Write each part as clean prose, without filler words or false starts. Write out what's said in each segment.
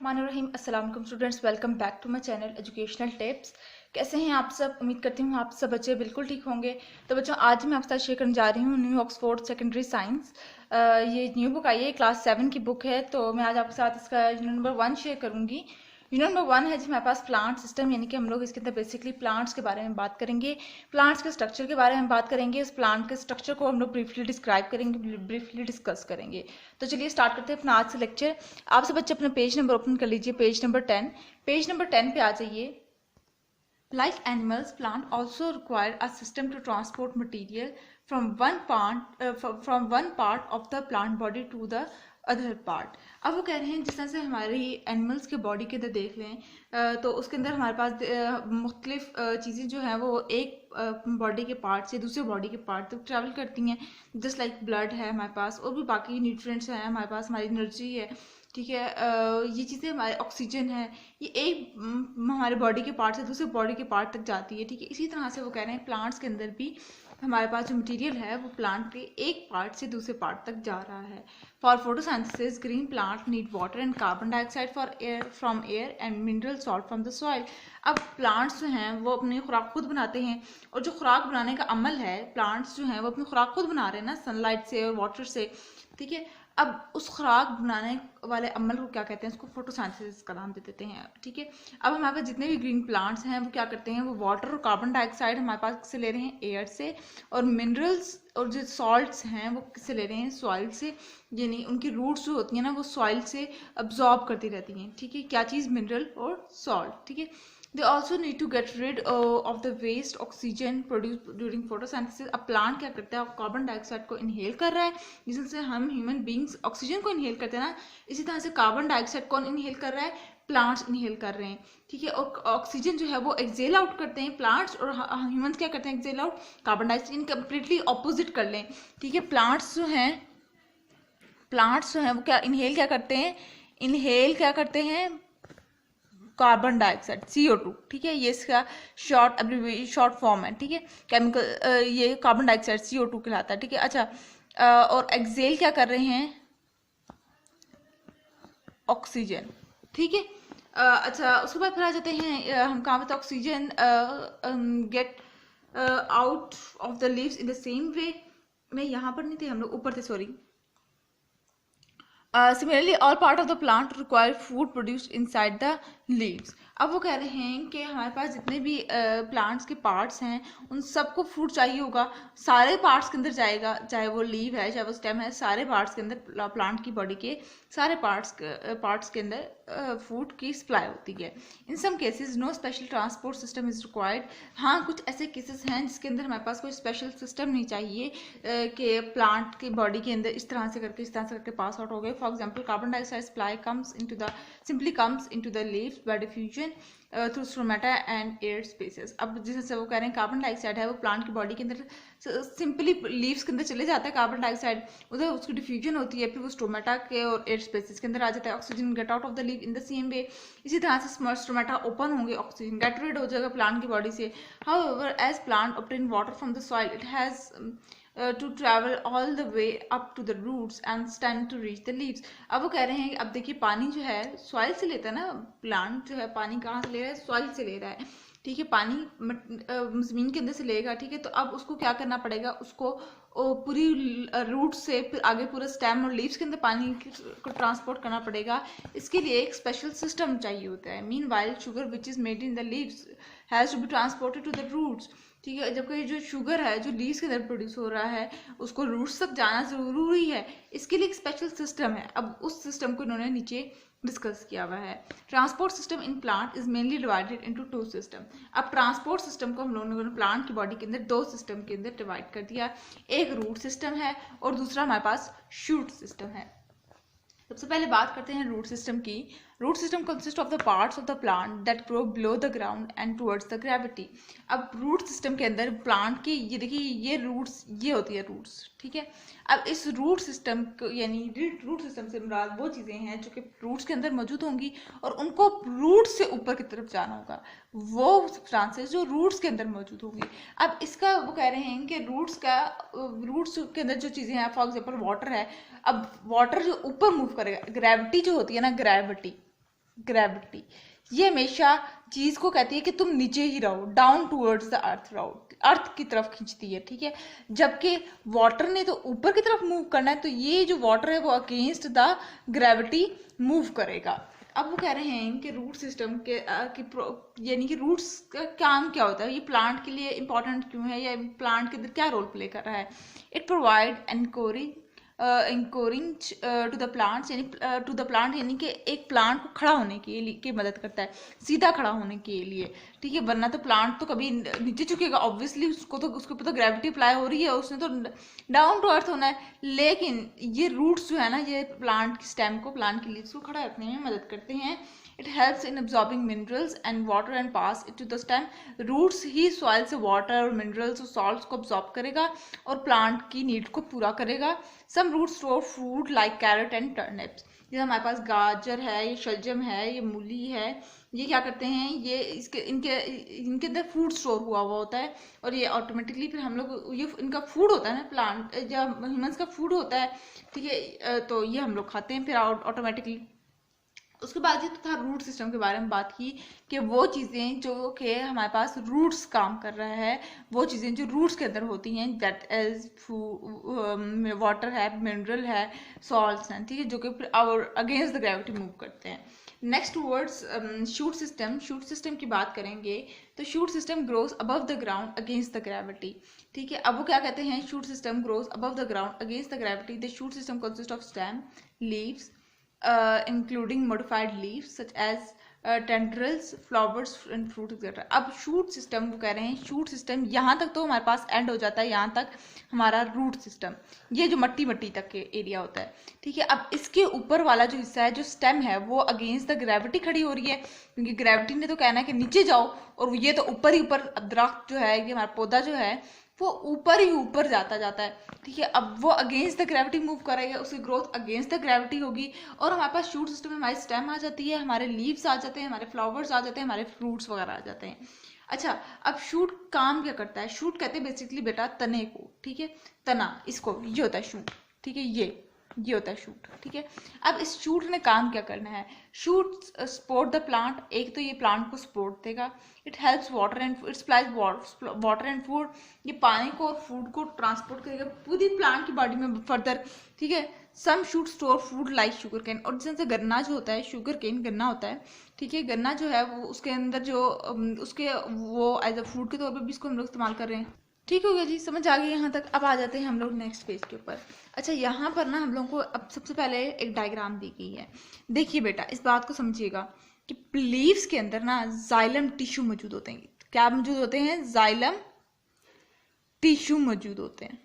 बिस्मिल्लाहिर्रहमानिर्रहीम। अस्सलाम वालेकुम students, welcome back to my channel educational tips. कैसे हैं आप सब? उम्मीद करती हूँ आप सब बच्चे बिल्कुल ठीक होंगे। तो बच्चों, आज मैं आपके साथ शेयर करने जा रही हूँ न्यू ऑक्सफोर्ड सेकेंडरी साइंस। ये न्यू बुक आई है, क्लास 7 की बुक है। तो मैं आज आपके साथ इसका यूनिट नंबर 1 शेयर करूँगी। यूनिट नंबर 1 है जी हमारे पास प्लांट सिस्टम, यानी कि हम लोग इसके अंदर बेसिकली प्लांट्स के बारे में बात करेंगे, प्लांट्स के स्ट्रक्चर के बारे में बात करेंगे। इस प्लांट के स्ट्रक्चर को हम लोग ब्रीफली डिस्क्राइब करेंगे, ब्रीफली डिस्कस करेंगे। तो चलिए स्टार्ट करते हैं अपना आज से लेक्चर। आप सब बच्चे अपना पेज नंबर ओपन कर लीजिए, पेज नंबर 10। पेज नंबर 10 पे आ जाइए। Like animals, plant also require a system to transport material from one part of the plant body to the other part. अब वो कह रहे हैं जिस तरह से हमारी एनिमल्स के बॉडी के अंदर देख लें तो उसके अंदर हमारे पास मुख्तलिफ चीज़ें जो हैं वो एक बॉडी के पार्ट से दूसरे बॉडी के पार्ट तक ट्रैवल करती हैं। जस्ट लाइक ब्लड है हमारे पास, और भी बाकी न्यूट्रिएंट्स हैं हमारे पास, हमारी एनर्जी है, ठीक है। ये चीज़ें हमारे ऑक्सीजन है, ये एक हमारे बॉडी के पार्ट से दूसरे बॉडी के पार्ट तक जाती है, ठीक है। इसी तरह से वो कह रहे हैं प्लांट्स के अंदर भी हमारे पास जो मटेरियल है वो प्लांट के एक पार्ट से दूसरे पार्ट तक जा रहा है। For photosynthesis green plant need water and carbon dioxide for air from air and mineral salt from the soil. अब प्लांट्स जो हैं वो अपनी खुराक खुद बनाते हैं, और जो खुराक बनाने का अमल है, प्लांट्स जो हैं वो अपनी खुराक खुद बना रहे हैं ना, सनलाइट से और वाटर से, ठीक है। अब उस खुराक बनाने वाले अमल को क्या कहते हैं? उसको फोटोसिंथेसिस का नाम दे देते हैं, ठीक है। अब हमारे पास जितने भी ग्रीन प्लांट्स हैं वो क्या करते हैं? वो वाटर और कार्बन डाइऑक्साइड हमारे पास से ले रहे हैं, एयर से, और मिनरल्स और जो सॉल्ट्स हैं वो किससे ले रहे हैं? सॉइल से। यानी उनकी रूट्स जो होती हैं ना वो सॉइल से अब्जॉर्ब करती रहती हैं, ठीक है। क्या चीज़? मिनरल और सॉल्ट, ठीक है। They also need to get rid of the waste oxygen produced during photosynthesis। अब प्लांट क्या करता है? कार्बन डाइऑक्साइड को इनहेल कर रहा है, जिससे हम ह्यूमन बींग्स ऑक्सीजन को इनहेल करते हैं ना, इसी तरह से कार्बन डाइऑक्साइड कौन इनहेल कर रहा है? प्लांट्स इनहेल कर रहे हैं, ठीक है। और ऑक्सीजन जो है वो एक्सेल आउट करते हैं प्लांट्स, और ह्यूमंस क्या करते हैं? Exhale out carbon dioxide. Completely opposite कर लें, ठीक है। प्लांट्स जो हैं वो क्या इनहेल क्या करते हैं? इनहेल क्या करते हैं? कार्बन डाइऑक्साइड, CO2, ठीक है। ये इसका शॉर्ट फॉर्म है, ठीक है। केमिकल ये कार्बन डाइऑक्साइड CO2 कहलाता है, ठीक है। अच्छा, और एक्सेल क्या कर रहे हैं? ऑक्सीजन, ठीक है। अच्छा, उसके बाद फिर आ जाते हैं हम कहाँ पे? Oxygen get out of the leaves in the same वे। मैं यहाँ पर नहीं थे, हम लोग ऊपर थे, sorry. Similarly, all part of the plant require food produced inside the leaves। अब वो कह रहे हैं कि हमारे पास जितने भी प्लांट्स के पार्ट्स हैं उन सबको फूड चाहिए होगा, सारे पार्ट्स के अंदर जाएगा, चाहे वो लीव है चाहे वो स्टेम है, सारे पार्ट्स के अंदर, प्लांट की बॉडी के सारे पार्ट्स के अंदर फूड की सप्लाई होती है। In some cases no special transport system is required. हाँ, कुछ ऐसे केसेस हैं जिसके अंदर हमारे पास कोई स्पेशल सिस्टम नहीं चाहिए कि प्लांट की बॉडी के अंदर इस तरह से करके पास आउट हो गए। For example, carbon dioxide supply simply comes into the leaves by diffusion through stomata and air spaces। अब जैसे वो कह रहे हैं कार्बन डाइऑक्साइड है वो प्लांट की बॉडी के अंदर सिंपली लीव्स के अंदर चले जाता है कार्बन डाइऑक्साइड, उधर उसकी डिफ्यूजन होती है, फिर वो स्टोमेटा के और एयर स्पेसेस के अंदर आ जाता है। Oxygen get out of the leave in the same way. इसी तरह से स्टोमेटा ओपन होंगे, ऑक्सीजन गेट रिड हो जाएगा प्लांट की बॉडी से। However as plant obtain water from the soil, it has to travel all the way up to the roots and stand to reach the leaves। अब वो कह रहे हैं कि अब देखिए पानी जो है सॉइल से लेता है ना, प्लांट जो है पानी कहाँ से ले रहा है? सॉइल से ले रहा है, ठीक है। पानी जमीन के अंदर से लेगा, ठीक है। तो अब उसको क्या करना पड़ेगा? उसको पूरी रूट से फिर आगे पूरे स्टेम और लीव्स के अंदर पानी को ट्रांसपोर्ट करना पड़ेगा। इसके लिए एक स्पेशल सिस्टम चाहिए होता है। Meanwhile sugar which is made in the leaves has to be transported to the roots, ठीक है। जबकि जो शुगर है जो लीव्स के अंदर प्रोड्यूस हो रहा है उसको रूट्स तक जाना जरूरी है, इसके लिए एक स्पेशल सिस्टम है। अब उस सिस्टम को इन्होंने नीचे डिस्कस किया हुआ है। Transport system in plant is mainly divided into 2 system. अब ट्रांसपोर्ट सिस्टम को हम लोगों ने प्लांट की बॉडी के अंदर 2 सिस्टम के अंदर डिवाइड कर दिया। एक रूट सिस्टम है और दूसरा हमारे पास शूट सिस्टम है। सबसे पहले बात करते हैं रूट सिस्टम की। Root system consist of the parts of the plant that grow below the ground and towards the gravity. अब रूट सिस्टम के अंदर प्लांट की ये देखिए ये रूट्स, ये होती है रूट्स, ठीक है। अब इस रूट सिस्टम को यानी रूट सिस्टम से मुराद वो चीज़ें हैं जो कि रूट्स के अंदर मौजूद होंगी और उनको रूट से ऊपर की तरफ जाना होगा, वो सब्सटेंसेस जो रूट्स के अंदर मौजूद होंगी। अब इसका वो कह रहे हैं कि रूट्स के अंदर जो चीज़ें हैं, फॉर एग्जाम्पल वाटर है, अब वाटर जो ऊपर मूव करेगा, ग्रेविटी जो होती है ना, ग्रेविटी, ये हमेशा चीज को कहती है कि तुम नीचे ही रहो, डाउन टूवर्ड्स द अर्थ रहो, अर्थ की तरफ खींचती है, ठीक है। जबकि वाटर ने तो ऊपर की तरफ मूव करना है, तो ये जो वाटर है वो अगेंस्ट द ग्रेविटी मूव करेगा। अब वो कह रहे हैं कि रूट सिस्टम के यानी कि रूट्स का काम क्या होता है, ये प्लांट के लिए इंपॉर्टेंट क्यों है, या प्लांट के अंदर क्या रोल प्ले कर रहा है। It provide anchoring to the plants, यानी टू द प्लांट यानी कि एक प्लांट को खड़ा होने के लिए की मदद करता है, सीधा खड़ा होने के लिए, ठीक है। वरना तो प्लांट तो कभी नीचे झुकेगा, ऑब्वियसली उसके ऊपर तो ग्रेविटी अप्लाई हो रही है, उसने तो डाउन टू अर्थ होना है। लेकिन ये रूट्स जो है ना, ये प्लांट की स्टेम को, प्लांट की लीव्स को खड़ा रखने में मदद करते हैं। It helps in absorbing minerals and water and pass it to the stem. Roots ही सॉइल से वाटर और मिनरल्स और सॉल्ट्स को absorb करेगा और प्लांट की नीड को पूरा करेगा। Some roots store food like carrot and turnips, जैसे हमारे पास गाजर है, ये शलजम है, ये मूली है, ये क्या करते हैं, ये इनके अंदर फूड स्टोर हुआ होता है, और ये ऑटोमेटिकली फिर हम लोग, ये इनका फूड होता है ना, प्लांट जब ह्यूमंस का फूड होता है, ठीक है, तो ये हम लोग खाते हैं फिर ऑटोमेटिकली। उसके बाद ये था रूट सिस्टम के बारे में बात की कि वो चीज़ें जो कि हमारे पास रूट्स काम कर रहा है, वो चीज़ें जो रूट्स के अंदर होती हैं, दैट इज वाटर है, मिनरल है, सॉल्ट्स हैं, ठीक है, जो कि अगेंस्ट द ग्रेविटी मूव करते हैं। Next words shoot system. Shoot system की बात करेंगे तो shoot system grows above the ground against the gravity, ठीक है। अब वो क्या कहते हैं, shoot system grows above the ground against the gravity. The shoot system consist of stem, leaves including modified leaves such as tendrils, flowers and fruit etc. अब shoot system वो कह रहे हैं, शूट सिस्टम यहाँ तक तो हमारे पास एंड हो जाता है, यहाँ तक हमारा रूट सिस्टम, ये जो मट्टी तक के एरिया होता है, ठीक है। अब इसके ऊपर वाला जो हिस्सा है, जो स्टेम है, वो अगेंस्ट द ग्रेविटी खड़ी हो रही है, क्योंकि ग्रेविटी ने तो कहना है कि नीचे जाओ, और ये तो ऊपर ही ऊपर, दरख्त जो है, ये हमारा पौधा जो है वो ऊपर ही ऊपर जाता है, ठीक है। अब वो अगेंस्ट द ग्रेविटी मूव करेगा, उसकी ग्रोथ अगेंस्ट द ग्रेविटी होगी, और हमारे पास शूट सिस्टम में हमारी स्टेम आ जाती है, हमारे लीव्स आ जाते हैं, हमारे फ्लावर्स आ जाते हैं, हमारे फ्रूट्स वगैरह आ जाते हैं। अच्छा, अब शूट काम क्या करता है, शूट कहते हैं बेसिकली बेटा तने को, ठीक है, तना, इसको, ये होता है शूट, ठीक है, ये होता है शूट, ठीक है। अब इस शूट ने काम क्या करना है, शूट सपोर्ट द प्लांट, एक तो ये प्लांट को सपोर्ट देगा, it helps water and it supplies water and food, ये पानी को और फूड को ट्रांसपोर्ट करेगा पूरी प्लांट की बॉडी में फर्दर, ठीक है। Some shoot store food like sugar cane, और जैसे गन्ना जो होता है, शुगर केन गन्ना होता है, ठीक है, गन्ना जो है वो उसके अंदर जो उसके वो एज अ फूड के तौर पर भी इसको हम लोग इस्तेमाल कर रहे हैं। ठीक हो गया जी, समझ आ गई यहाँ तक। अब आ जाते हैं हम लोग नेक्स्ट पेज के ऊपर। अच्छा, यहाँ पर ना हम लोगों को अब सबसे पहले एक डायग्राम दी गई है। देखिए बेटा, इस बात को समझिएगा कि लीव्स के अंदर ना जाइलम टिश्यू मौजूद होते हैं। क्या मौजूद होते हैं? जाइलम टिश्यू मौजूद होते हैं।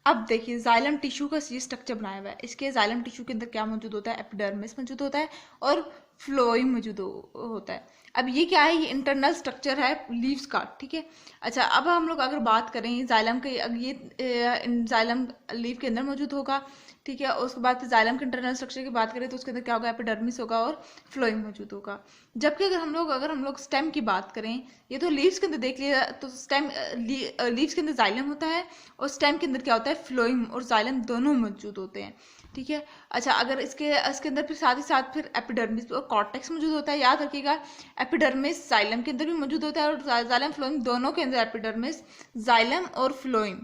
अब देखिए, जाइलम टिश्यू का ये स्ट्रक्चर बनाया हुआ है। इसके जाइलम टिश्यू के अंदर क्या मौजूद होता है? एपिडर्मिस मौजूद होता है और फ्लोएम मौजूद होता है। अब ये क्या है? ये इंटरनल स्ट्रक्चर है लीव्स का, ठीक है। अच्छा, अब हम लोग अगर बात करें जाइलम के, ये जाइलम लीव के अंदर मौजूद होगा, ठीक है। उसके बाद जाइलम के इंटरनल स्ट्रक्चर की बात करें तो उसके अंदर क्या होगा? एपिडर्मिस होगा और फ्लोएम मौजूद होगा। जबकि अगर हम लोग स्टेम की बात करें, ये तो लीव्स के अंदर देख लिया, तो स्टेम लीव्स के अंदर जाइलम होता है और स्टेम के अंदर क्या होता है? फ्लोएम और जाइलम दोनों मौजूद होते हैं, ठीक है। अच्छा, अगर इसके अंदर फिर साथ ही साथ फिर एपिडर्मिस और कॉर्टेक्स मौजूद होता है। याद रखिएगा, एपिडर्मिस जाइलम के अंदर भी मौजूद होता है और जाइलम फ्लोएम दोनों के अंदर, एपिडर्मिस जाइलम और फ्लोएम,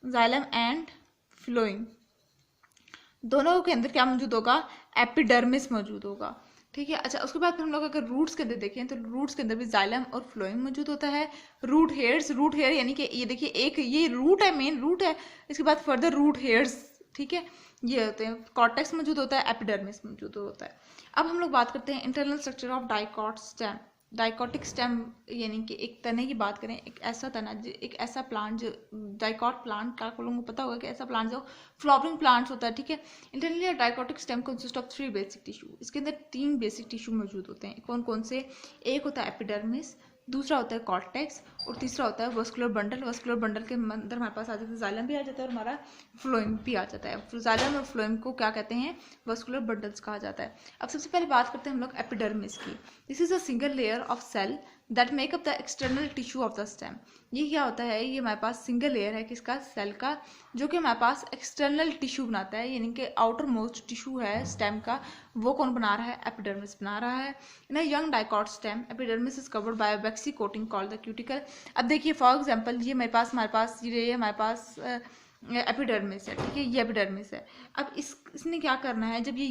जाइलम एंड फ्लोएम दोनों के अंदर क्या मौजूद होगा? एपिडर्मिस मौजूद होगा, ठीक है। अच्छा, उसके बाद फिर हम लोग अगर रूट्स के अंदर देखें तो रूट्स के अंदर भी जाइलम और फ्लोएम मौजूद होता है। रूट हेयर यानी कि ये देखिए, एक ये रूट है, मेन रूट है, इसके बाद फर्दर रूट हेयर्स, ठीक है, ये होते हैं। कॉर्टेक्स मौजूद होता है, एपिडर्मिस मौजूद होता है। अब हम लोग बात करते हैं internal structure of dicot stem. Dicotic stem यानी कि एक तने की बात करें, एक ऐसा तना, एक ऐसा प्लांट जो डाइकॉट प्लांट, क्या आप लोगों को पता होगा कि ऐसा प्लांट जो फ्लावरिंग प्लांट्स होता है, ठीक है। Internally dicotic stem consist of 3 basic tissue. इसके अंदर 3 बेसिक टिश्यू मौजूद होते हैं। कौन कौन से? एक होता है एपिडर्मिस, दूसरा होता है कॉर्टेक्स और तीसरा होता है वस्कुलर बंडल। वस्कुलर बंडल के अंदर हमारे पास आ जाता है जाइलम भी आ जाता है और हमारा फ्लोएम भी आ जाता है। जाइलम और फ्लोएम को क्या कहते हैं? वस्कुलर बंडल्स कहा जाता है। अब सबसे पहले बात करते हैं हम लोग एपिडर्मिस की। This is a single layer of cell that make up the external tissue of the stem. ये क्या होता है, ये हमारे पास सिंगल लेयर है किसका, सेल का, जो कि हमारे पास एक्सटर्नल टिश्यू बनाता है, यानी कि आउटर मोस्ट टिश्यू है स्टेम का, वो कौन बना रहा है, एपिडर्मिस बना रहा है। In a young dicot stem epidermis is covered by a waxy coating called the cuticle. अब देखिए फॉर एग्जांपल ये हमारे पास ये हमारे पास एपिडर्मिस है, ठीक है, ये एपिडर्मिस है। अब इसने क्या करना है, जब ये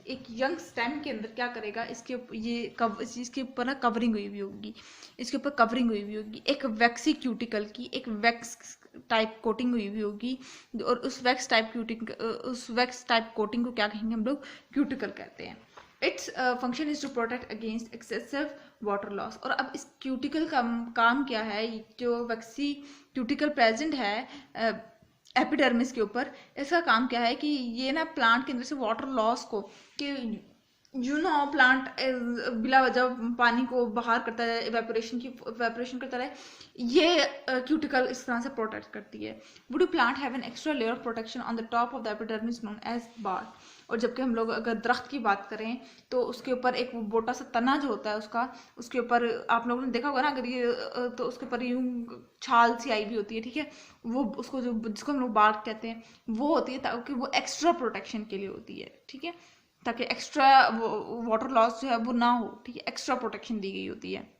एक यंग स्टेम के अंदर क्या करेगा, इसके ऊपर ना कवरिंग हुई होगी, इसके ऊपर कवरिंग हुई होगी एक वैक्सी क्यूटिकल की, एक वैक्स टाइप कोटिंग हुई होगी, और उस वैक्स टाइप कोटिंग को क्या कहेंगे हम लोग, क्यूटिकल कहते हैं। Its function is to protect against excessive water loss. और अब इस क्यूटिकल का काम क्या है, जो वैक्सी क्यूटिकल प्रेजेंट है एपिडर्मिस के ऊपर, इसका काम क्या है कि ये ना प्लांट के अंदर से वाटर लॉस को, कि प्लांट बिला वजह पानी को बाहर करता है, इवेपोरेशन करता है, ये क्यूटिकल इस तरह से प्रोटेक्ट करती है। Woody plant have an extra layer of protection on the top of the epidermis known as bark. और जबकि हम लोग अगर दरख्त की बात करें तो उसके ऊपर एक बोटा सा तना जो होता है उसके ऊपर आप लोगों ने देखा होगा ना, अगर ये तो उसके ऊपर यूं छाल सी आई भी होती है, ठीक है, वो उसको जिसको हम लोग बार्क कहते हैं, वो होती है ताकि वो एक्स्ट्रा प्रोटेक्शन के लिए होती है, ठीक है, ताकि एक्स्ट्रा वाटर लॉस जो है वो ना हो, ठीक है, एक्स्ट्रा प्रोटेक्शन दी गई होती है।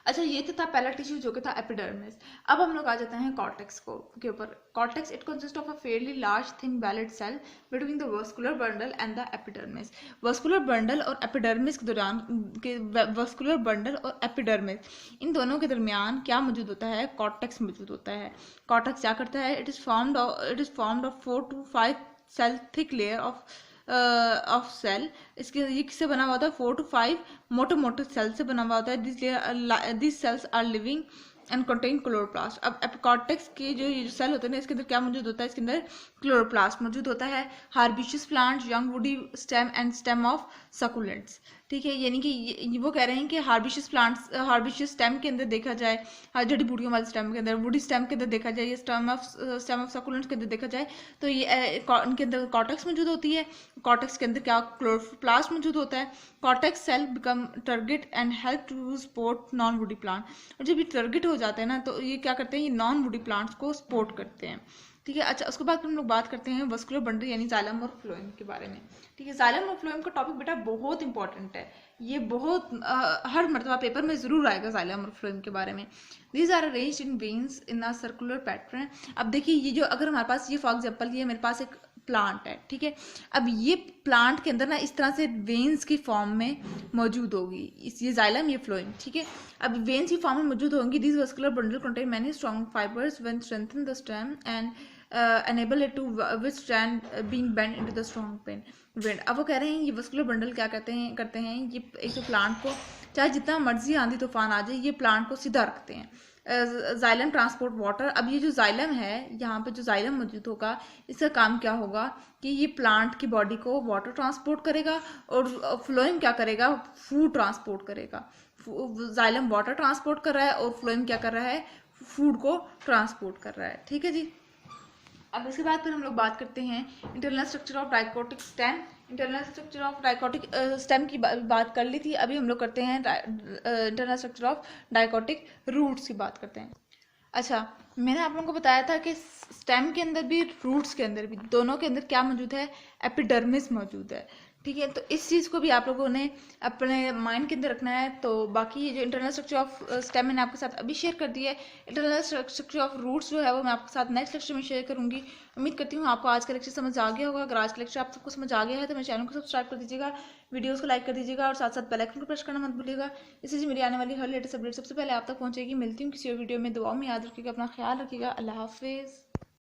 अच्छा, ये तो था पहला टिश्यू जो कि था एपिडर्मिस। अब हम लोग आ जाते हैं कॉर्टेक्स के ऊपर। Cortex it consist of a fairly large thin walled cell between the vascular bundle and the epidermis. Vascular bundle और एपिडर्मिस के दौरान वस्कुलर बंडल और एपिडर्मिस इन दोनों के दरमियान क्या मौजूद होता है, कॉर्टेक्स मौजूद होता है। कॉर्टेक्स क्या करता है, it is formed of 4 to 5 cell thick layer of cell. इसके ये किससे बना हुआ होता है, 4 to 5 मोटे मोटे सेल से बना हुआ होता है। This cells are living and contain chloroplast. अब एपिकॉर्टेक्स के जो सेल होते हैं ना, इसके अंदर क्या मौजूद होता है, इसके अंदर क्लोरोप्लास्ट मौजूद होता है। Herbaceous plant, young woody stem and stem of succulents, ठीक है, यानी कि वो कह रहे हैं कि हार्बिशियस स्टेम के अंदर देखा जाए, जड़ी बूटियों वाले स्टेम के अंदर, वुडी स्टेम के अंदर देखा जाए, या स्टेम ऑफ सकुलेंट्स के अंदर देखा जाए, तो ये इनके अंदर कॉर्टेक्स मौजूद होती है। कॉर्टेक्स के अंदर क्या, क्लोरोप्लास्ट मौजूद होता है। Cortex cell become turgid and help to support non woody plant. और जब ये टारगेट हो जाते हैं ना, तो ये क्या करते हैं, ये नॉन वुडी प्लांट्स को सपोर्ट करते हैं, ठीक है। अच्छा, उसके बाद हम लोग बात करते हैं वस्कुलर बंडल यानी जाइलम और फ्लोएम के बारे में, ठीक है। जाइलम और फ्लोएम का टॉपिक बेटा बहुत इंपॉर्टेंट है, ये बहुत हर मरतबा पेपर में जरूर आएगा जाइलम और फ्लोएम के बारे में। These are arranged in veins in a circular pattern. अब देखिए, ये जो अगर हमारे पास ये फॉर एग्जांपल ये मेरे पास एक प्लांट है, ठीक है, अब ये प्लांट के अंदर ना इस तरह से वेन्स की फॉर्म में मौजूद होगी, ये जाइलम, ये फ्लोएम, ठीक है। अब वेन्स की फॉर्म में मौजूद होंगी। This vascular bundle contain many strong fibres when strengthen the stem and enable it to withstand being bent into the strong wind। अब वो कह रहे हैं ये वस्कुलर बंडल क्या करते हैं, ये एक तो प्लांट को चाहे जितना मर्जी आंधी तूफान आ जाए, ये प्लांट को सीधा रखते हैं। Xylem transport water. अब ये जो जाइलम है, यहाँ पे जो जाइलम मौजूद होगा, इसका काम क्या होगा कि ये प्लांट की बॉडी को वाटर ट्रांसपोर्ट करेगा, और फ्लोएम क्या करेगा, फूड ट्रांसपोर्ट करेगा। जाइलम वाटर ट्रांसपोर्ट कर रहा है और फ्लोएम क्या कर रहा है, फूड को ट्रांसपोर्ट कर रहा है, ठीक है जी। अब इसके बाद फिर हम लोग बात करते हैं internal structure of dicotic stem. Internal structure of dicotic stem की बात कर ली थी, अभी हम लोग करते हैं इंटरनल स्ट्रक्चर ऑफ डाइकोटिक रूट्स की बात करते हैं। अच्छा, मैंने आप लोगों को बताया था कि स्टेम के अंदर भी रूट्स के अंदर भी दोनों के अंदर क्या मौजूद है, एपिडर्मिस मौजूद है, ठीक है। तो इस चीज़ को भी आप लोगों ने अपने माइंड के अंदर रखना है। तो बाकी ये जो इंटरनल स्ट्रक्चर ऑफ स्टेम मैंने आपके साथ अभी शेयर कर दिया है, इंटरनल स्ट्रक्चर ऑफ रूट्स जो है वो मैं आपके साथ नेक्स्ट लेक्चर में शेयर करूंगी। उम्मीद करती हूँ आपको आज का लेक्चर समझ आ गया होगा। अगर आज का लेक्चर आप सबको समझ आ गया है तो मेरे चैनल को सब्सक्राइब कर दीजिएगा, वीडियोस को लाइक कर दीजिएगा, और साथ साथ बेल आइकन को प्रेस करना मत भूलिएगा। इससे मेरी आने वाली हर लेटेस्ट अपडेट सबसे पहले आप तक पहुंचेगी। मिलती हूँ किसी और वीडियो में, दुआओं में याद रखिएगा, अपना ख्याल रखिएगा। अल्लाह हाफिज़।